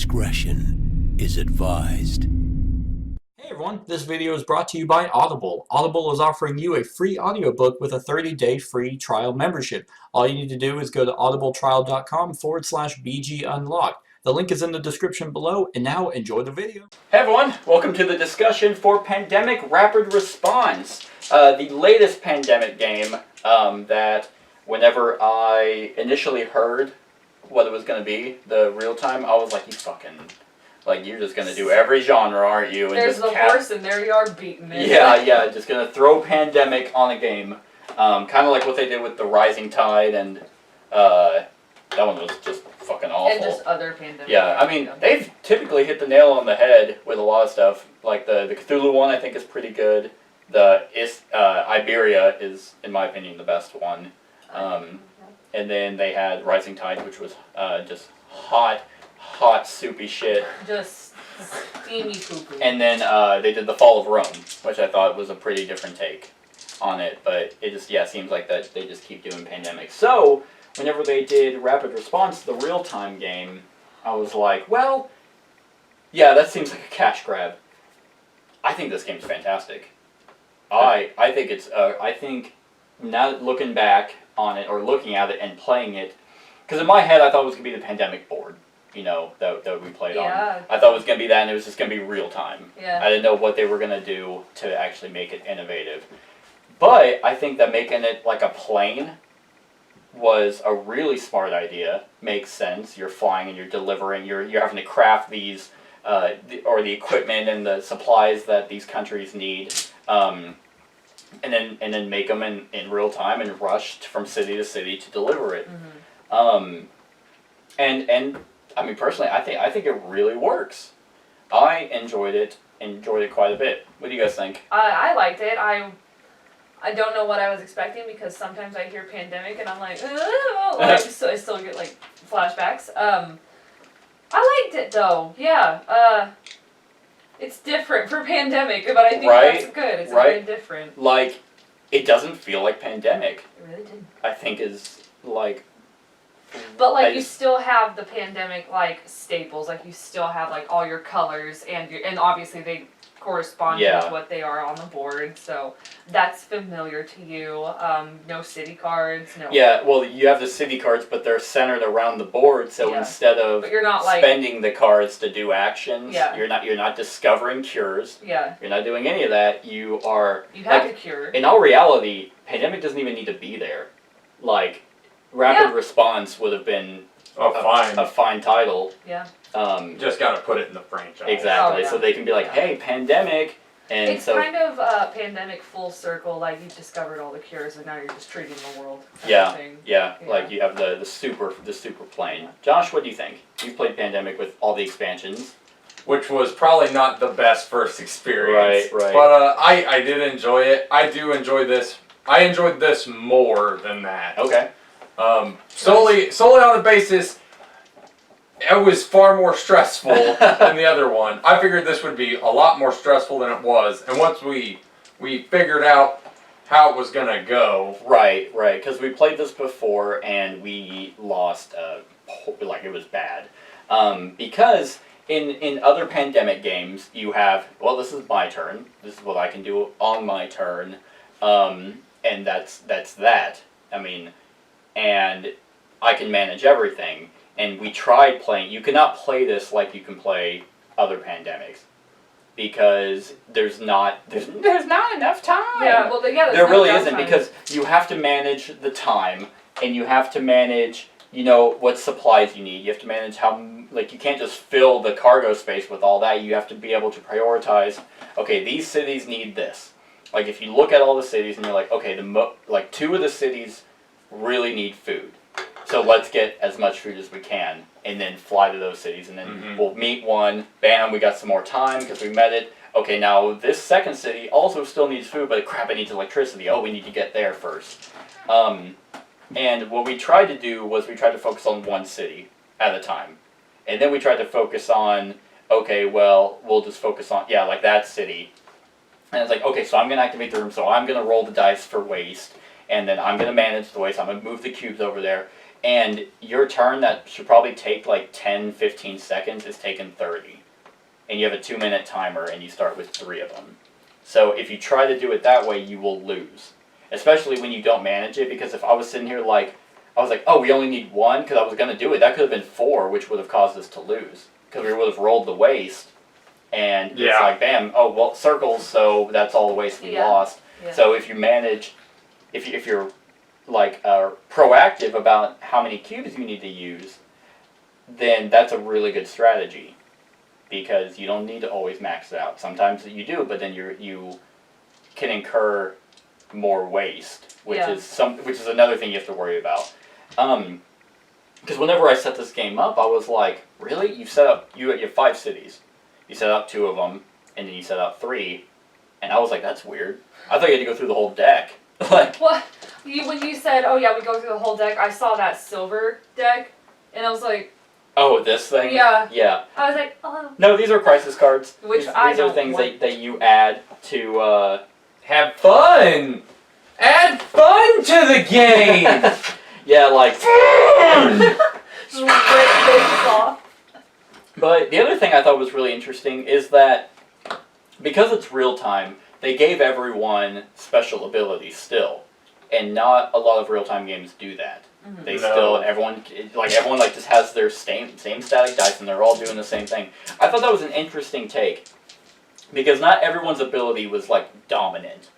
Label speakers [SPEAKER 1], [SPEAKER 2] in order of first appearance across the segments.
[SPEAKER 1] discretion is advised.
[SPEAKER 2] Hey everyone, this video is brought to you by Audible. Audible is offering you a free audiobook with a 30-day free trial membership. All you need to do is go to audibletrial.com/BGUnlocked. The link is in the description below, and now enjoy the video. Hey everyone, welcome to the discussion for Pandemic Rapid Response. The latest pandemic game that whenever I initially heard what it was going to be, the real time, I was like, you fucking... Like, you're just going to do every genre, aren't you? And
[SPEAKER 3] there's
[SPEAKER 2] just
[SPEAKER 3] the horse, and there you are beating it.
[SPEAKER 2] Yeah, just going to throw Pandemic on a game. Kind of like what they did with the Rising Tide, and that one was just fucking awful.
[SPEAKER 3] And just other Pandemic.
[SPEAKER 2] Yeah, I mean, they've typically hit the nail on the head with a lot of stuff. Like, the Cthulhu one, I think, is pretty good. The Iberia is, in my opinion, the best one. And then they had Rising Tide, which was just hot, soupy shit.
[SPEAKER 3] Just steamy poo-poo.
[SPEAKER 2] And then they did The Fall of Rome, which I thought was a pretty different take on it. But it just, seems like that they just keep doing Pandemic. So, whenever they did Rapid Response, the real-time game, I was like, well, yeah, that seems like a cash grab. I think this game's fantastic. I think it's, I think, now looking back on it, or looking at it and playing it, because in my head I thought it was going to be the Pandemic board, you know, that we played on. I thought it was going to be that, and it was just going to be real time.
[SPEAKER 3] Yeah.
[SPEAKER 2] I didn't know what they were going to do to actually make it innovative. But I think that making it like a plane was a really smart idea. Makes sense. You're flying and you're delivering, you're having to craft these, or the equipment and the supplies that these countries need. And then make them in real time and rush from city to city to deliver it. Mm-hmm. And I mean, personally, I think it really works. I enjoyed it quite a bit. What do you guys think?
[SPEAKER 3] I liked it. I don't know what I was expecting, because sometimes I hear Pandemic and I'm like, so I still get like flashbacks. I liked it though. Yeah. It's different for Pandemic, but I think that's good. It's very different.
[SPEAKER 2] Like, it doesn't feel like Pandemic.
[SPEAKER 3] It really didn't.
[SPEAKER 2] I think is like...
[SPEAKER 3] But like, you still have the Pandemic like staples. Like, you still have like all your colors, and obviously they correspond with what they are on the board. So that's familiar to you. No city cards. No.
[SPEAKER 2] Yeah, well, you have the city cards, but they're centered around the board. So instead of
[SPEAKER 3] you're not
[SPEAKER 2] spending the cards to do actions,
[SPEAKER 3] you're
[SPEAKER 2] not discovering cures.
[SPEAKER 3] Yeah.
[SPEAKER 2] You're not doing any of that. You have
[SPEAKER 3] the cure.
[SPEAKER 2] In all reality, Pandemic doesn't even need to be there. Like, Rapid Response would have been a fine title.
[SPEAKER 3] Yeah.
[SPEAKER 4] Just got to put it in the franchise.
[SPEAKER 2] Exactly. So they can be like, hey, Pandemic. And
[SPEAKER 3] it's kind of Pandemic full circle. Like, you've discovered all the cures, and now you're just treating the world.
[SPEAKER 2] Yeah. Like, you have the super plane. Josh, what do you think? You've played Pandemic with all the expansions,
[SPEAKER 4] which was probably not the best first experience.
[SPEAKER 2] Right.
[SPEAKER 4] But I did enjoy it. I do enjoy this. I enjoyed this more than that.
[SPEAKER 2] Okay.
[SPEAKER 4] Solely on the basis, it was far more stressful than the other one. I figured this would be a lot more stressful than it was, and once we figured out how it was gonna go.
[SPEAKER 2] Right, because we played this before and we lost, like, it was bad. Because in other Pandemic games, you have, well, this is my turn, this is what I can do on my turn, and that's that. I mean, and I can manage everything. And we tried playing, you cannot play this like you can play other Pandemics. Because there's not enough time.
[SPEAKER 3] Yeah, well,
[SPEAKER 2] there really isn't, because you have to manage the time, and you have to manage, you know, what supplies you need. You have to manage how, like, you can't just fill the cargo space with all that. You have to be able to prioritize, okay, these cities need this. Like, if you look at all the cities and you're like, okay, like, 2 of the cities really need food. So let's get as much food as we can, and then fly to those cities, and then we'll meet one, bam, we got some more time because we met it. Okay, now this second city also still needs food, but crap, it needs electricity. Oh, we need to get there first. And what we tried to do was we tried to focus on one city at a time. And then we tried to focus on, okay, well, we'll just focus on, like that city. And it's like, okay, so I'm going to activate the room, so I'm going to roll the dice for waste, and then I'm going to manage the waste, I'm going to move the cubes over there. And your turn that should probably take like 10, 15 seconds is taken 30. And you have a 2-minute timer and you start with 3 of them. So if you try to do it that way, you will lose. Especially when you don't manage it, because if I was sitting here like, I was like, oh, we only need 1 because I was going to do it, that could have been 4, which would have caused us to lose. Because we would have rolled the waste. And it's like, bam, oh, well, circles, so that's all the waste we lost.
[SPEAKER 3] Yeah.
[SPEAKER 2] So if you manage, if you're like proactive about how many cubes you need to use, then that's a really good strategy. Because you don't need to always max it out. Sometimes you do, but then you can incur more waste, which is another thing you have to worry about. Because whenever I set this game up, I was like, really? You have 5 cities. You set up 2 of them, and then you set up 3, and I was like, that's weird. I thought you had to go through the whole deck. Like,
[SPEAKER 3] what? When you said, oh yeah, we go through the whole deck, I saw that silver deck, and I was like,
[SPEAKER 2] oh, this thing?
[SPEAKER 3] Yeah.
[SPEAKER 2] Yeah.
[SPEAKER 3] I was like, oh.
[SPEAKER 2] No, these are crisis cards.
[SPEAKER 3] Which
[SPEAKER 2] these
[SPEAKER 3] I don't
[SPEAKER 2] are things
[SPEAKER 3] want.
[SPEAKER 2] that you add to,
[SPEAKER 4] Have fun! Add fun to the game!
[SPEAKER 2] yeah, like,
[SPEAKER 3] Just rip things off.
[SPEAKER 2] But the other thing I thought was really interesting is that because it's real time, they gave everyone special abilities still, and not a lot of real time games do that.
[SPEAKER 3] Mm-hmm.
[SPEAKER 2] They everyone just has their same static dice, and they're all doing the same thing. I thought that was an interesting take because not everyone's ability was like dominant.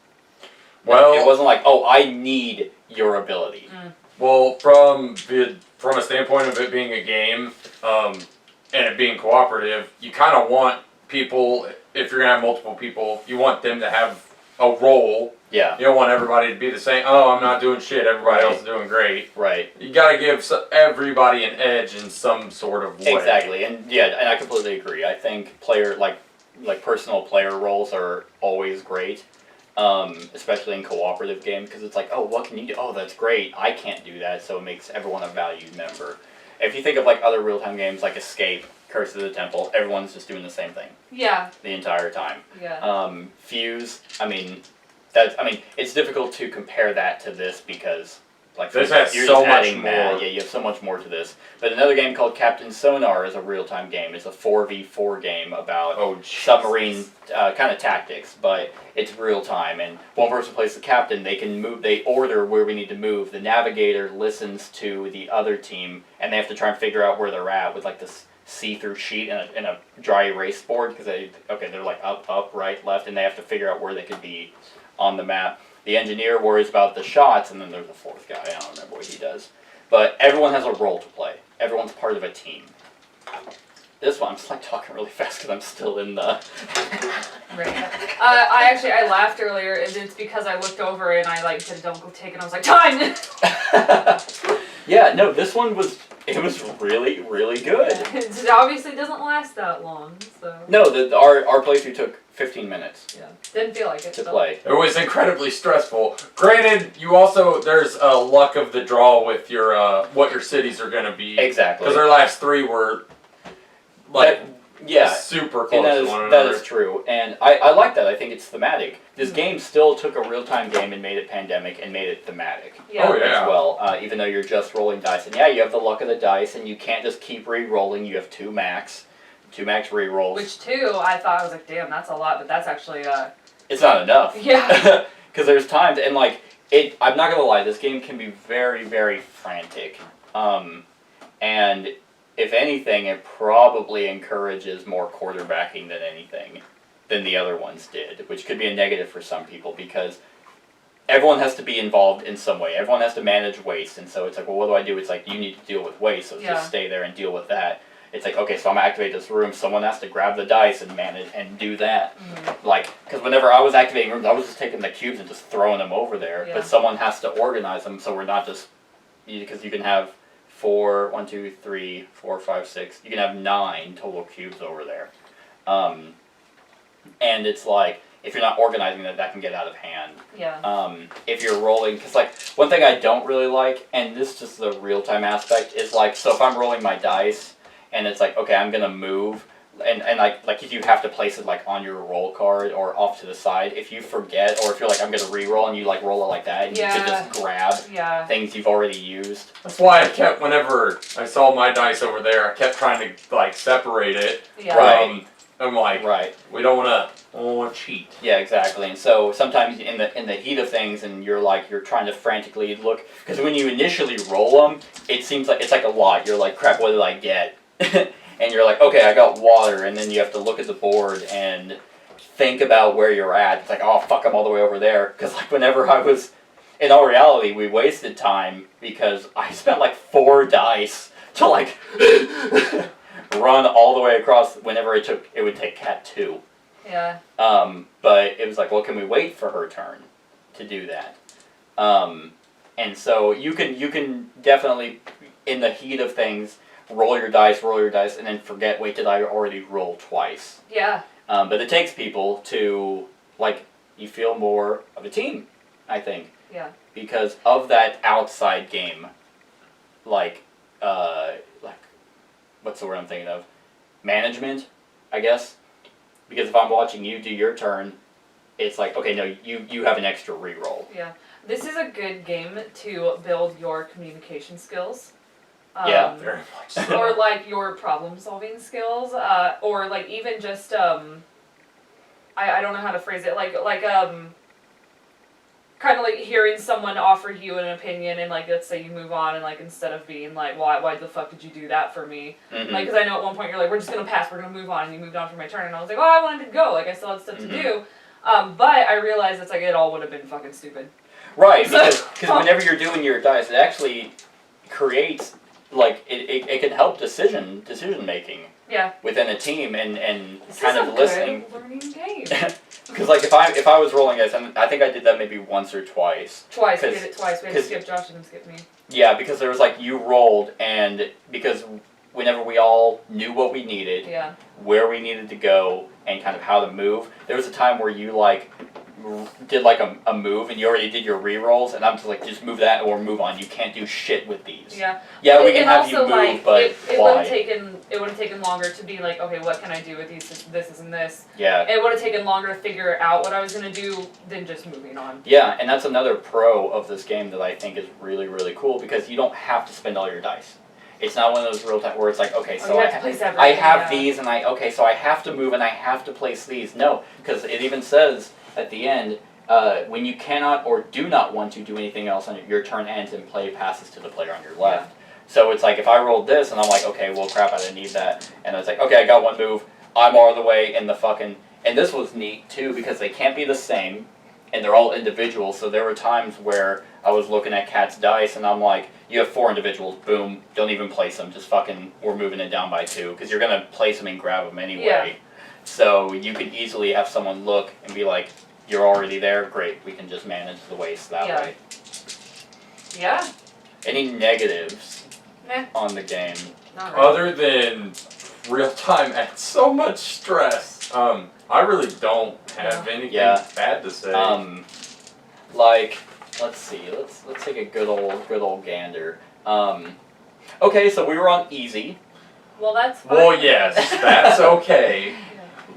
[SPEAKER 4] Well,
[SPEAKER 2] it wasn't like, oh, I need your ability.
[SPEAKER 4] Well, from a standpoint of it being a game, and it being cooperative, you kind of want people, if you're gonna have multiple people, you want them to have a role.
[SPEAKER 2] Yeah.
[SPEAKER 4] You don't want everybody to be the same. Oh, I'm not doing shit. Everybody else is doing great.
[SPEAKER 2] Right.
[SPEAKER 4] You gotta give everybody an edge in some sort of way.
[SPEAKER 2] Exactly, and I completely agree. I think personal player roles are always great. Especially in cooperative games, because it's like, oh, what can you do? Oh, that's great. I can't do that, so it makes everyone a valued member. If you think of like other real-time games like Escape, Curse of the Temple, everyone's just doing the same thing.
[SPEAKER 3] Yeah.
[SPEAKER 2] The entire time.
[SPEAKER 3] Yeah.
[SPEAKER 2] Fuse, it's difficult to compare that to this because like
[SPEAKER 4] this has so much more.
[SPEAKER 2] Yeah, you have so much more to this. But another game called Captain Sonar is a real-time game. It's a 4v4 game about submarine kind of tactics, but it's real-time. And one person plays the captain. They can move. They order where we need to move. The navigator listens to the other team, and they have to try and figure out where they're at with like this see-through sheet and a dry erase board because they're like up, right, left, and they have to figure out where they could be on the map. The engineer worries about the shots, and then there's a 4th guy. I don't remember what he does. But everyone has a role to play. Everyone's part of a team. This one, I'm just like talking really fast because I'm still in the...
[SPEAKER 3] Right. I laughed earlier, and it's because I looked over and I like did a double take, and I was like, time!
[SPEAKER 2] Yeah, no, this one was really, really good.
[SPEAKER 3] It obviously doesn't last that long, so...
[SPEAKER 2] No, our playthrough took 15 minutes.
[SPEAKER 3] Yeah, didn't feel like it.
[SPEAKER 2] To play.
[SPEAKER 4] It was incredibly stressful. Granted, you also, there's a luck of the draw with your, what your cities are going to be.
[SPEAKER 2] Exactly.
[SPEAKER 4] Because our last 3 were, like... super close
[SPEAKER 2] and
[SPEAKER 4] to one another.
[SPEAKER 2] That is true, and I like that. I think it's thematic. This game still took a real-time game and made it pandemic and made it thematic.
[SPEAKER 3] Yeah.
[SPEAKER 4] Oh, yeah.
[SPEAKER 2] As well, even though you're just rolling dice. And yeah, you have the luck of the dice, and you can't just keep re-rolling. You have 2 max re-rolls.
[SPEAKER 3] Which 2, I thought, I was like, damn, that's a lot, but that's actually,
[SPEAKER 2] It's not enough.
[SPEAKER 3] Yeah.
[SPEAKER 2] Because there's times, and like, I'm not gonna lie, this game can be very, very frantic. And... if anything, it probably encourages more quarterbacking than the other ones did, which could be a negative for some people because everyone has to be involved in some way. Everyone has to manage waste, and so it's like, well, what do I do? It's like, you need to deal with waste, so just stay there and deal with that. It's like, okay, so I'm going to activate this room. Someone has to grab the dice and manage and do that.
[SPEAKER 3] Mm-hmm.
[SPEAKER 2] Like, because whenever I was activating rooms, I was just taking the cubes and just throwing them over there, but someone has to organize them, so we're not just, because you can have 1, 2, 3, 4, 5, 6. You can have 9 total cubes over there. And it's like, if you're not organizing that can get out of hand.
[SPEAKER 3] Yeah.
[SPEAKER 2] If you're rolling, because like, one thing I don't really like, and this is just the real-time aspect, is like, so if I'm rolling my dice, and it's like, okay, I'm going to move, and like if you have to place it like on your roll card or off to the side, if you forget or if you're like I'm gonna re-roll and you like roll it like that, and you could just grab things you've already used.
[SPEAKER 4] That's why I kept, whenever I saw my dice over there, I kept trying to like separate it.
[SPEAKER 3] Yeah.
[SPEAKER 2] Right.
[SPEAKER 4] I'm like, we don't want to cheat.
[SPEAKER 2] Yeah, exactly. And so sometimes in the heat of things, and you're trying to frantically look, because when you initially roll them, it seems like it's like a lot. You're like, crap, what did I get? And you're like, okay, I got water, and then you have to look at the board and think about where you're at. It's like, oh fuck, I'm all the way over there. Because like whenever I was, in all reality, we wasted time because I spent like 4 dice to like run all the way across. Whenever it would take Cat 2.
[SPEAKER 3] Yeah.
[SPEAKER 2] But it was like, well, can we wait for her turn to do that? And so you can definitely, in the heat of things, roll your dice, and then forget, wait, did I already roll twice?
[SPEAKER 3] Yeah.
[SPEAKER 2] But it takes people to, like, you feel more of a team, I think.
[SPEAKER 3] Yeah.
[SPEAKER 2] Because of that outside game, like, what's the word I'm thinking of? Management, I guess. Because if I'm watching you do your turn, it's like, okay, no, you have an extra reroll.
[SPEAKER 3] Yeah. This is a good game to build your communication skills.
[SPEAKER 2] Yeah,
[SPEAKER 4] very much so.
[SPEAKER 3] Or like your problem solving skills, or like even just I don't know how to phrase it, like kind of like hearing someone offer you an opinion, and like let's say you move on, and like instead of being like, why the fuck did you do that for me?
[SPEAKER 2] Mm-hmm.
[SPEAKER 3] Like, because I know at one point you're like, we're just gonna pass, we're gonna move on, and you moved on for my turn, and I was like, oh, I wanted to go, like I still had stuff to do, but I realized it's like it all would have been fucking stupid.
[SPEAKER 2] Right, because whenever you're doing your dice, it actually creates, like, it can help decision making.
[SPEAKER 3] Yeah.
[SPEAKER 2] Within a team, and
[SPEAKER 3] This
[SPEAKER 2] kind
[SPEAKER 3] is
[SPEAKER 2] of
[SPEAKER 3] a
[SPEAKER 2] listening.
[SPEAKER 3] Good learning game.
[SPEAKER 2] Because like if I was rolling dice, and I think I did that maybe once or twice.
[SPEAKER 3] Twice, we did it twice. We had to skip Josh and skip me.
[SPEAKER 2] Yeah, because there was like you rolled, and because whenever we all knew what we needed, where we needed to go, and kind of how to move, there was a time where you like did like a move, and you already did your re-rolls, and I'm just like, just move that or move on. You can't do shit with these.
[SPEAKER 3] Yeah.
[SPEAKER 2] Yeah, we can have you
[SPEAKER 3] also,
[SPEAKER 2] move,
[SPEAKER 3] like,
[SPEAKER 2] but
[SPEAKER 3] it
[SPEAKER 2] why?
[SPEAKER 3] would have taken longer to be like, okay, what can I do with these? This and this.
[SPEAKER 2] Yeah.
[SPEAKER 3] It would have taken longer to figure out what I was gonna do than just moving on.
[SPEAKER 2] Yeah, and that's another pro of this game that I think is really, really cool, because you don't have to spend all your dice. It's not one of those real time where it's like, okay, so I have these, and so I have to move and I have to place these. No, because it even says at the end, when you cannot or do not want to do anything else on your turn ends and play passes to the player on your left. Yeah. So it's like if I rolled this and I'm like, okay, well crap, I didn't need that, and it's like, okay, I got one move, I'm all the way in the fucking, and this was neat too because they can't be the same, and they're all individual. So there were times where I was looking at Cat's dice and I'm like, you have 4 individuals, boom, don't even place them, just fucking, we're moving it down by 2, because you're gonna place them and grab them anyway. Yeah. So you could easily have someone look and be like, you're already there, great, we can just manage the waste that way.
[SPEAKER 3] Yeah.
[SPEAKER 2] Any negatives on the game?
[SPEAKER 3] Not really.
[SPEAKER 4] Other than real time and so much stress, I really don't have anything bad to say.
[SPEAKER 2] Like, let's see, let's take a good old gander. Okay, so we were on easy.
[SPEAKER 3] Well, that's fine.
[SPEAKER 4] Well, yes, that's okay.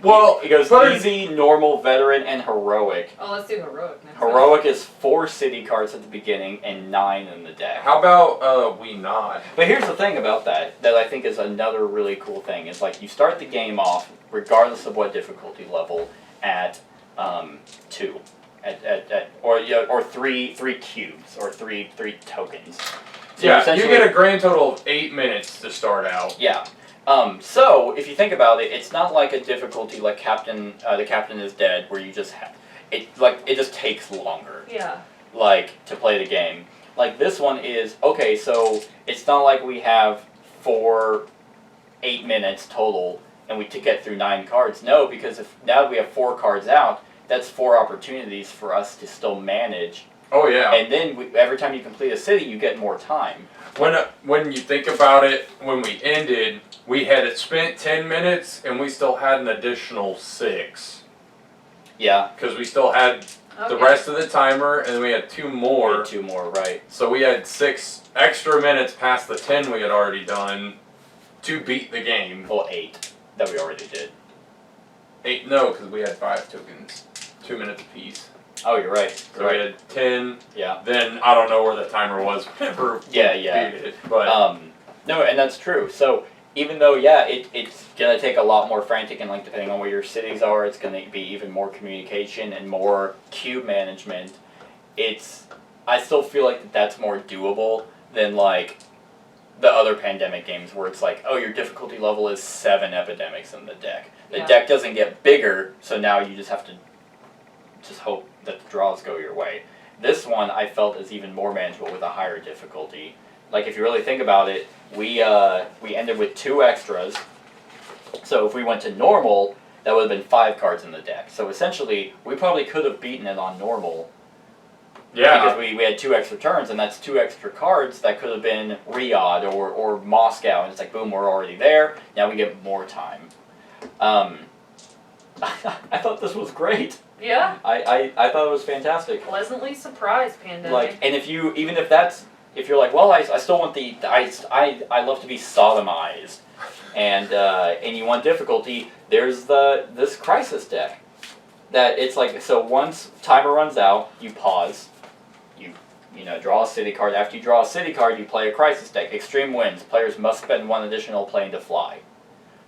[SPEAKER 4] Well,
[SPEAKER 2] it goes easy, normal, veteran, and heroic.
[SPEAKER 3] Oh, let's do heroic next.
[SPEAKER 2] Heroic is 4 city cards at the beginning and 9 in the deck.
[SPEAKER 4] How about we not?
[SPEAKER 2] But here's the thing about that I think is another really cool thing. Is like you start the game off, regardless of what difficulty level, at 2, or 3 cubes or 3 tokens. So
[SPEAKER 4] yeah, you get a grand total of 8 minutes to start out.
[SPEAKER 2] Yeah. So if you think about it, it's not like a difficulty like the captain is dead, where you just have it just takes longer.
[SPEAKER 3] Yeah.
[SPEAKER 2] Like to play the game. Like this one is okay. So it's not like we have 8 minutes total, and to get through 9 cards. No, because now that we have 4 cards out, that's 4 opportunities for us to still manage.
[SPEAKER 4] Oh yeah.
[SPEAKER 2] And then every time you complete a city, you get more time.
[SPEAKER 4] When you think about it, when we ended, we had spent 10 minutes, and we still had an additional 6.
[SPEAKER 2] Yeah.
[SPEAKER 4] Because we still had the rest of the timer, and then we had 2 more.
[SPEAKER 2] We had 2 more, right.
[SPEAKER 4] So we had 6 extra minutes past the 10 we had already done to beat the game.
[SPEAKER 2] Well, 8. That we already did.
[SPEAKER 4] 8, no, because we had 5 tokens. 2 minutes apiece.
[SPEAKER 2] Oh, you're right.
[SPEAKER 4] So we had 10.
[SPEAKER 2] Yeah.
[SPEAKER 4] Then I don't know where the timer was whenever we
[SPEAKER 2] Yeah.
[SPEAKER 4] beat it. But
[SPEAKER 2] No, and that's true. So even though, yeah, it's gonna take a lot more frantic and like depending on where your cities are, it's gonna be even more communication and more cube management. I still feel like that's more doable than like the other pandemic games where it's like, oh, your difficulty level is 7 epidemics in the deck. The deck doesn't get bigger, so now you just have to just hope that the draws go your way. This one I felt is even more manageable with a higher difficulty. Like if you really think about it, we ended with 2 extras. So if we went to normal, that would have been 5 cards in the deck. So essentially, we probably could have beaten it on normal.
[SPEAKER 4] yeah,
[SPEAKER 2] Because we had 2 extra turns, and that's 2 extra cards that could have been Riyadh or Moscow, and it's like, boom, we're already there. Now we get more time. I thought this was great.
[SPEAKER 3] Yeah.
[SPEAKER 2] I thought it was fantastic.
[SPEAKER 3] Pleasantly surprised, Pandemic.
[SPEAKER 2] Like, and if you're like, well, I still want I love to be sodomized, and you want difficulty, there's this crisis deck, that it's like, so once timer runs out, you pause, you know, draw a city card. After you draw a city card, you play a crisis deck. Extreme winds. Players must spend 1 additional plane to fly.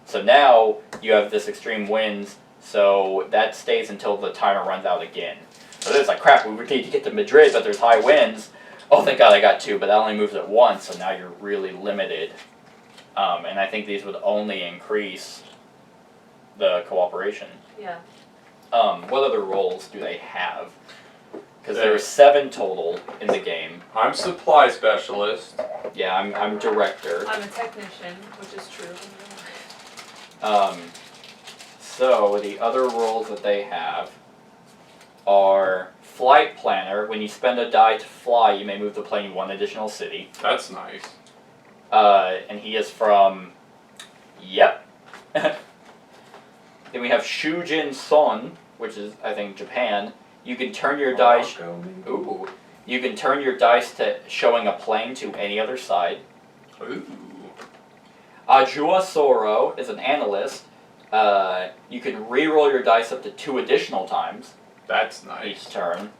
[SPEAKER 2] So now you have this extreme winds, so that stays until the timer runs out again. So it's like, crap, we need to get to Madrid, but there's high winds. Oh, thank God I got 2, but that only moves it once, so now you're really limited. And I think these would only increase the cooperation.
[SPEAKER 3] Yeah.
[SPEAKER 2] What other roles do they have? Because there are 7 total in the game.
[SPEAKER 4] I'm supply specialist.
[SPEAKER 2] Yeah, I'm director.
[SPEAKER 3] I'm a technician, which is true.
[SPEAKER 2] So the other roles that they have are flight planner. When you spend a die to fly, you may move the plane 1 additional city.
[SPEAKER 4] That's nice.
[SPEAKER 2] And he is from, yep. Then we have Shujin Son, which is, I think, Japan. You can turn your dice. Ooh. You can turn your dice to showing a plane to any other side.
[SPEAKER 4] Ooh.
[SPEAKER 2] Ajua Soro is an analyst. You can re-roll your dice up to 2 additional times
[SPEAKER 4] That's nice.
[SPEAKER 2] each turn.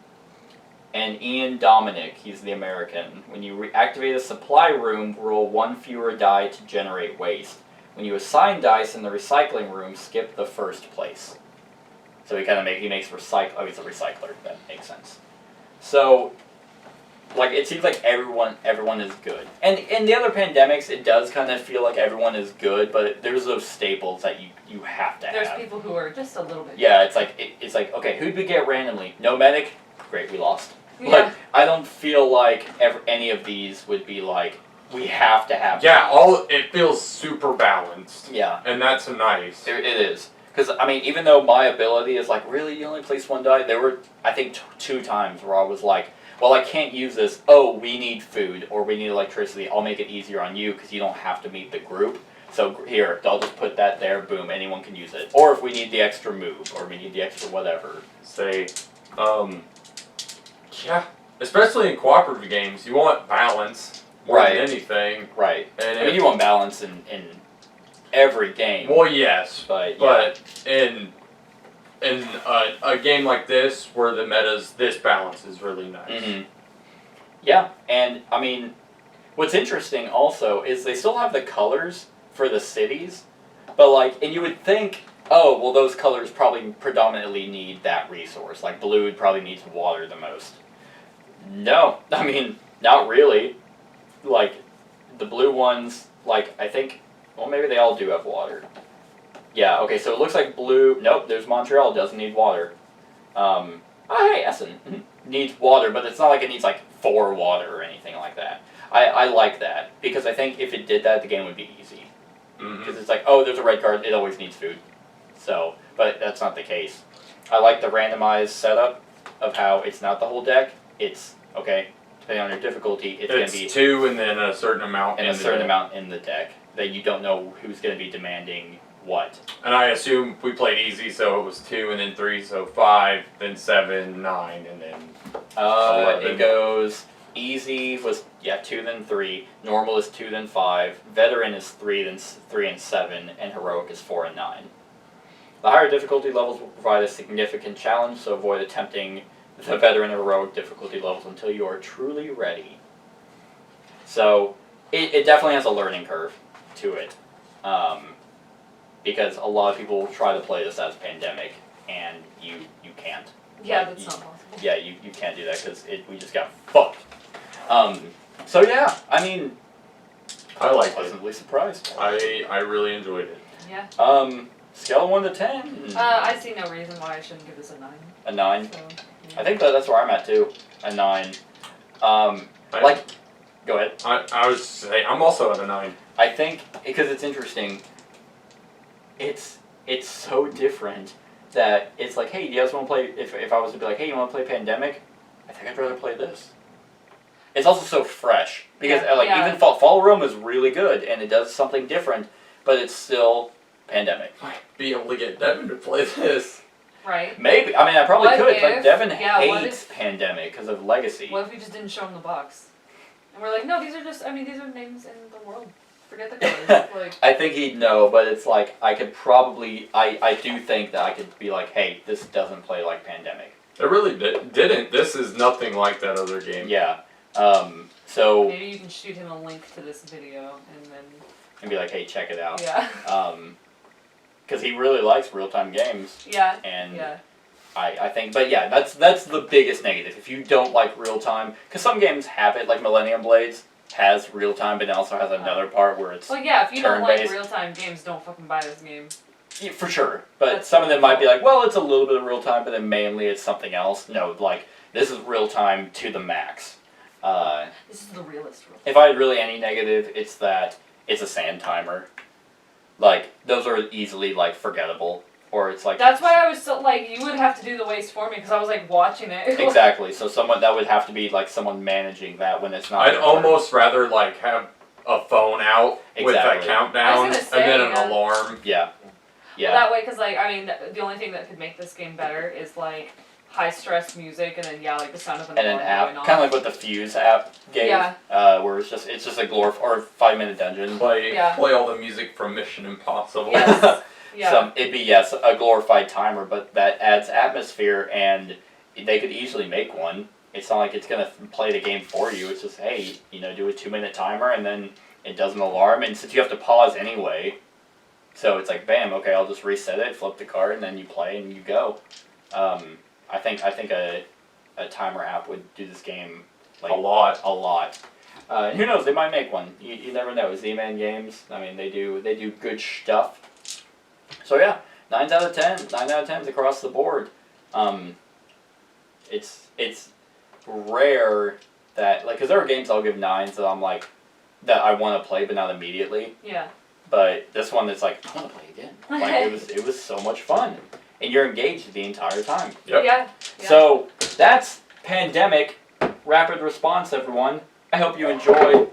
[SPEAKER 2] And Ian Dominic, he's the American. When you activate a supply room, roll 1 fewer die to generate waste. When you assign dice in the recycling room, skip the first place. So he makes recycle. Oh, he's a recycler. That makes sense. So, like, it seems like everyone is good. And in the other pandemics, it does kind of feel like everyone is good, but there's those staples that you have to have.
[SPEAKER 3] There's people who are just a little bit.
[SPEAKER 2] Yeah, it's like okay, who'd we get randomly? No medic? Great, we lost.
[SPEAKER 3] Yeah.
[SPEAKER 2] Like, I don't feel like any of these would be like, we have to have.
[SPEAKER 4] Yeah, it feels super balanced.
[SPEAKER 2] Yeah.
[SPEAKER 4] And that's nice.
[SPEAKER 2] It is. Because, I mean, even though my ability is like, really, you only place 1 die, there were, I think, 2 times where I was like, well, I can't use this. Oh, we need food, or we need electricity. I'll make it easier on you, because you don't have to meet the group. So here, I'll just put that there, boom, anyone can use it. Or if we need the extra move, or we need the extra whatever.
[SPEAKER 4] Yeah, especially in cooperative games, you want balance more than anything.
[SPEAKER 2] Right.
[SPEAKER 4] And
[SPEAKER 2] I mean, you want balance in every game.
[SPEAKER 4] Well, yes,
[SPEAKER 2] But
[SPEAKER 4] in a game like this, where the this balance is really nice.
[SPEAKER 2] Mm-hmm. Yeah, and I mean, what's interesting also is they still have the colors for the cities, but like, and you would think, oh, well, those colors probably predominantly need that resource. Like blue probably needs water the most. No, I mean, not really. Like, the blue ones, like, I think, well, maybe they all do have water. Yeah, okay, so it looks like blue, nope, there's Montreal, doesn't need water. Oh, hey, Essen needs water, but it's not like it needs, like, 4 water or anything like that. I like that, because I think if it did that, the game would be easy. Because it's like, oh, there's a red card, it always needs food. So, but that's not the case. I like the randomized setup of how it's not the whole deck, it's, okay, depending on your difficulty, it's going to be
[SPEAKER 4] 2 and then a certain amount
[SPEAKER 2] and a certain amount in the deck that you don't know who's going to be demanding what.
[SPEAKER 4] And I assume we played easy, so it was 2 and then 3, so 5, then 7, 9, and then 11.
[SPEAKER 2] It goes easy was 2 then 3, normal is 2 then 5, veteran is 3 then 3 and 7, and heroic is 4 and 9. The higher difficulty levels will provide a significant challenge, so avoid attempting the veteran or heroic difficulty levels until you are truly ready. So it definitely has a learning curve to it, because a lot of people try to play this as Pandemic, and you can't.
[SPEAKER 3] Yeah, that's not possible.
[SPEAKER 2] Yeah, you can't do that because we just got fucked. So yeah, I mean,
[SPEAKER 4] I liked it.
[SPEAKER 2] pleasantly surprised.
[SPEAKER 4] I really enjoyed it.
[SPEAKER 3] Yeah.
[SPEAKER 2] Scale of 1 to 10.
[SPEAKER 3] I see no reason why I shouldn't give this a 9.
[SPEAKER 2] A 9.
[SPEAKER 3] So,
[SPEAKER 2] I think that's where I'm at too. A 9. Go ahead.
[SPEAKER 4] I was say I'm also at a 9.
[SPEAKER 2] I think because it's interesting. It's so different that it's like, hey, do you guys want to play? If I was to be like, hey, you want to play Pandemic? I think I'd rather play this. It's also so fresh because even Fall Realm is really good and it does something different, but it's still Pandemic.
[SPEAKER 4] Might be able to get Devin to play this.
[SPEAKER 3] Right.
[SPEAKER 2] Maybe. I mean, I probably
[SPEAKER 3] What
[SPEAKER 2] could,
[SPEAKER 3] if-
[SPEAKER 2] but Devin
[SPEAKER 3] yeah, what
[SPEAKER 2] hates
[SPEAKER 3] if-
[SPEAKER 2] Pandemic because of Legacy.
[SPEAKER 3] What if we just didn't show him the box? And we're like, no, these are just, these are names in the world. Forget the colors. Like,
[SPEAKER 2] I think he'd know, but it's like, I could probably, I do think that I could be like, hey, this doesn't play like Pandemic.
[SPEAKER 4] It really didn't. This is nothing like that other game.
[SPEAKER 2] Yeah. So,
[SPEAKER 3] maybe you can shoot him a link to this video and then.
[SPEAKER 2] and be like, hey, check it out.
[SPEAKER 3] Yeah.
[SPEAKER 2] Because he really likes real-time games.
[SPEAKER 3] Yeah.
[SPEAKER 2] And
[SPEAKER 3] yeah.
[SPEAKER 2] I think, but yeah, that's the biggest negative. If you don't like real-time, because some games have it, like Millennium Blades has real-time, but it also has another part where it's
[SPEAKER 3] Well, yeah, if you don't like
[SPEAKER 2] turn-based.
[SPEAKER 3] real-time games, don't fucking buy this game.
[SPEAKER 2] Yeah, for sure. But
[SPEAKER 3] That's
[SPEAKER 2] some of them might be like, well, it's a little bit of real-time, but then mainly it's something else. No, like, this is real-time to the max.
[SPEAKER 3] This is the realest real.
[SPEAKER 2] If I had really any negative, it's that it's a sand timer. Like, those are easily, like, forgettable. Or it's like...
[SPEAKER 3] That's why I was so, like, you would have to do the waste for me, because I was, like, watching it.
[SPEAKER 2] Exactly. So that would have to be, like, someone managing that when it's not...
[SPEAKER 4] I'd almost rather, like, have a phone out with a
[SPEAKER 2] Exactly.
[SPEAKER 4] countdown
[SPEAKER 3] say,
[SPEAKER 4] and then an
[SPEAKER 3] yeah.
[SPEAKER 4] alarm.
[SPEAKER 2] Yeah. Yeah.
[SPEAKER 3] Well, that way, because, like, the only thing that could make this game better is, like, high-stress music, and then, like, the sound of an
[SPEAKER 2] And an
[SPEAKER 3] alarm
[SPEAKER 2] app,
[SPEAKER 3] going on.
[SPEAKER 2] kind of like what the Fuse app gave,
[SPEAKER 3] Yeah.
[SPEAKER 2] where it's just a or 5-minute dungeon.
[SPEAKER 4] Play
[SPEAKER 3] Yeah.
[SPEAKER 4] all the music from Mission Impossible.
[SPEAKER 3] Yes. Yeah.
[SPEAKER 2] So it'd be a glorified timer, but that adds atmosphere, and they could easily make one. It's not like it's gonna play the game for you. It's just, hey, do a 2-minute timer, and then it does an alarm, and since you have to pause anyway, so it's like, bam, okay, I'll just reset it, flip the card, and then you play and you go. I think a timer app would do this game like
[SPEAKER 4] A lot.
[SPEAKER 2] And who knows? They might make one. You never know. Z-Man Games. I mean, they do good stuff. So yeah, 9 out of 10. 9 out of 10s across the board. It's rare that because there are games I'll give 9s that I'm like that I want to play but not immediately.
[SPEAKER 3] Yeah.
[SPEAKER 2] But this one, it's like I want to play again. Like it was so much fun, and you're engaged the entire time.
[SPEAKER 4] Yep.
[SPEAKER 3] Yeah.
[SPEAKER 2] So that's Pandemic. Rapid response, everyone. I hope you enjoyed.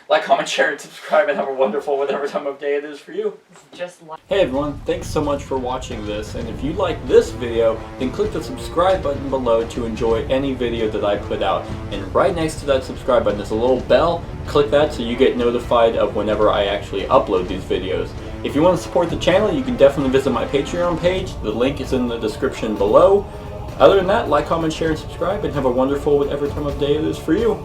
[SPEAKER 2] Like, comment, share, and subscribe, and have a wonderful whatever time of day it is for you.
[SPEAKER 3] Just like.
[SPEAKER 2] Hey everyone, thanks so much for watching this, and if you like this video, then click the subscribe button below to enjoy any video that I put out. And right next to that subscribe button is a little bell. Click that so you get notified of whenever I actually upload these videos. If you want to support the channel, you can definitely visit my Patreon page. The link is in the description below. Other than that, like, comment, share, and subscribe, and have a wonderful whatever time of day it is for you.